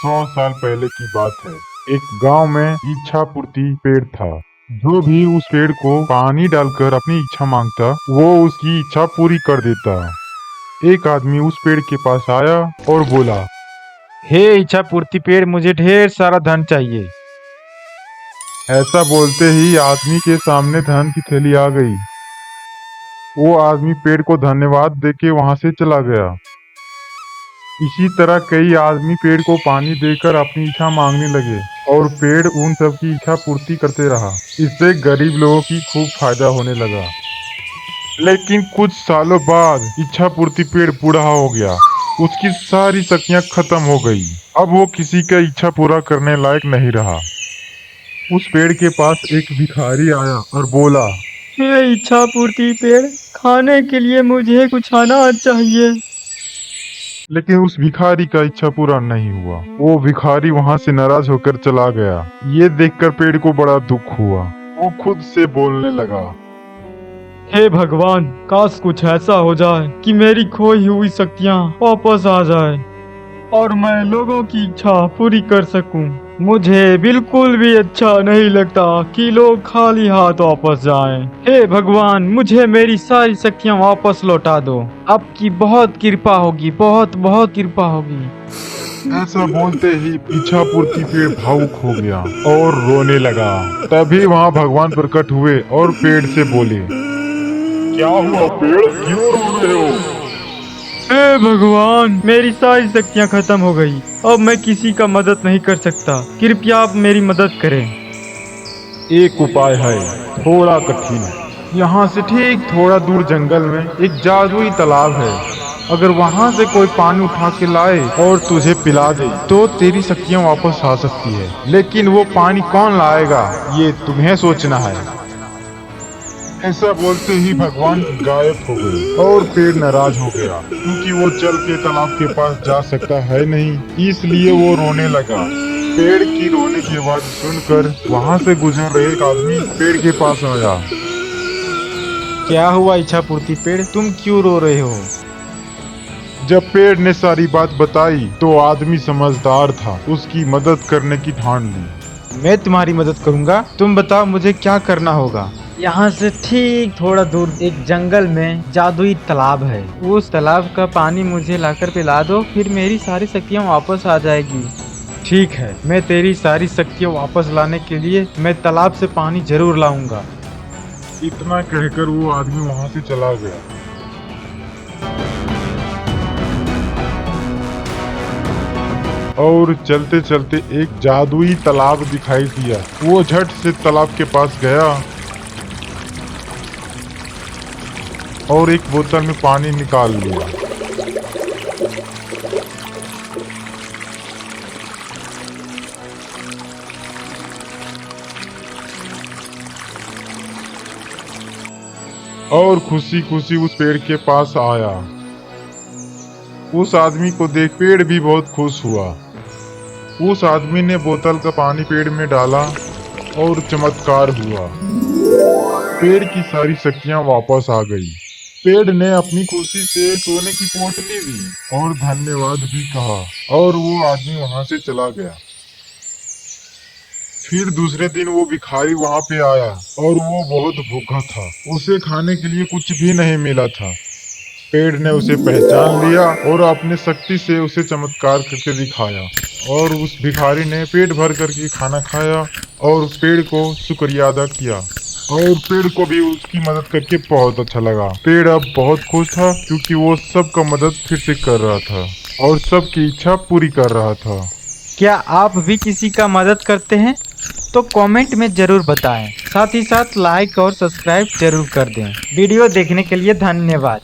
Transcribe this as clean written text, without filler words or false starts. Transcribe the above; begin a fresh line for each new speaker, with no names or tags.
100 साल पहले की बात है। एक गांव में इच्छा पूर्ति पेड़ था। जो भी उस पेड़ को पानी डालकर अपनी इच्छा मांगता, वो उसकी इच्छा पूरी कर देता। एक आदमी उस पेड़ के पास आया और बोला,
हे इच्छा पूर्ति पेड़, मुझे ढेर सारा धन चाहिए।
ऐसा बोलते ही आदमी के सामने धन की थैली आ गई। वो आदमी पेड़ को धन्यवाद देके वहां से चला गया। इसी तरह कई आदमी पेड़ को पानी देकर अपनी इच्छा मांगने लगे और पेड़ उन सब की इच्छा पूर्ति करते रहा। इससे गरीब लोगों की खूब फायदा होने लगा। लेकिन कुछ सालों बाद इच्छा पूर्ति पेड़ बूढ़ा हो गया। उसकी सारी शक्तियां खत्म हो गई। अब वो किसी का इच्छा पूरा करने लायक नहीं रहा। उस पेड़ के पास एक भिखारी आया और बोला,
हे इच्छा पूर्ति पेड़, खाने के लिए मुझे कुछ अनाज चाहिए।
लेकिन उस भिखारी का इच्छा पूरा नहीं हुआ। वो भिखारी वहां से नाराज होकर चला गया। ये देखकर पेड़ को बड़ा दुख हुआ। वो खुद से बोलने लगा,
हे भगवान, काश कुछ ऐसा हो जाए कि मेरी खोई हुई शक्तियाँ वापस आ जाए और मैं लोगों की इच्छा पूरी कर सकूं। मुझे बिल्कुल भी अच्छा नहीं लगता कि लोग खाली हाथ वापस जाएं। हे भगवान, मुझे मेरी सारी शक्तियाँ वापस लौटा दो। आपकी बहुत कृपा होगी, बहुत बहुत कृपा होगी।
ऐसा बोलते ही इच्छा पूर्ति पेड़ भावुक हो गया और रोने लगा। तभी वहाँ भगवान प्रकट हुए और पेड़ से बोले, क्या हुआ पेड़, क्यों रो रहे हो?
हे भगवान, मेरी सारी शक्तियाँ खत्म हो गई। अब मैं किसी का मदद नहीं कर सकता। कृपया आप मेरी मदद करें।
एक उपाय है, थोड़ा कठिन। यहाँ से ठीक थोड़ा दूर जंगल में एक जादुई तालाब है। अगर वहाँ से कोई पानी उठा के लाए और तुझे पिला दे तो तेरी शक्तियाँ वापस आ सकती है। लेकिन वो पानी कौन लाएगा, ये तुम्हें सोचना है। ऐसा बोलते ही भगवान गायब हो गए और पेड़ नाराज हो गया, क्योंकि वो चल के तालाब के पास जा सकता है नहीं, इसलिए वो रोने लगा। पेड़ की रोने की आवाज सुनकर वहाँ से गुजर रहे एक आदमी पेड़ के पास आया।
क्या हुआ इच्छा पूर्ति पेड़, तुम क्यों रो रहे हो?
जब पेड़ ने सारी बात बताई तो आदमी समझदार था, उसकी मदद करने की ठान ली।
मैं तुम्हारी मदद करूंगा। तुम बताओ मुझे क्या करना होगा। यहाँ से ठीक थोड़ा दूर एक जंगल में जादुई तालाब है। उस तालाब का पानी मुझे लाकर पिला दो, फिर मेरी सारी शक्तियाँ वापस आ जाएगी। ठीक है, मैं तेरी सारी शक्तियाँ वापस लाने के लिए मैं तालाब से पानी जरूर लाऊंगा।
इतना कहकर वो आदमी वहाँ से चला गया। और चलते चलते एक जादुई तालाब दिखाई दिया। वो झट से तालाब के पास गया और एक बोतल में पानी निकाल लिया। और खुशी खुशी उस पेड़ के पास आया। उस आदमी को देख पेड़ भी बहुत खुश हुआ। उस आदमी ने बोतल का पानी पेड़ में डाला और चमत्कार हुआ। पेड़ की सारी शक्तियां वापस आ गई। पेड़ ने अपनी खुशी से सोने की पोटली दी और धन्यवाद भी कहा और वो आदमी वहां से चला गया। फिर दूसरे दिन वो भिखारी वहां पे आया और वो बहुत भूखा था। उसे खाने के लिए कुछ भी नहीं मिला था। पेड़ ने उसे पहचान लिया और अपने शक्ति से उसे चमत्कार करके दिखाया और उस भिखारी ने पेट भर करके खाना खाया और उस पेड़ को शुक्रिया अदा किया और पेड़ को भी उसकी मदद करके बहुत अच्छा लगा। पेड़ अब बहुत खुश था, क्योंकि वो सबका मदद फिर से कर रहा था और सबकी इच्छा पूरी कर रहा था।
क्या आप भी किसी का मदद करते हैं? तो कमेंट में जरूर बताएं। साथ ही साथ लाइक और सब्सक्राइब जरूर कर दें। वीडियो देखने के लिए धन्यवाद।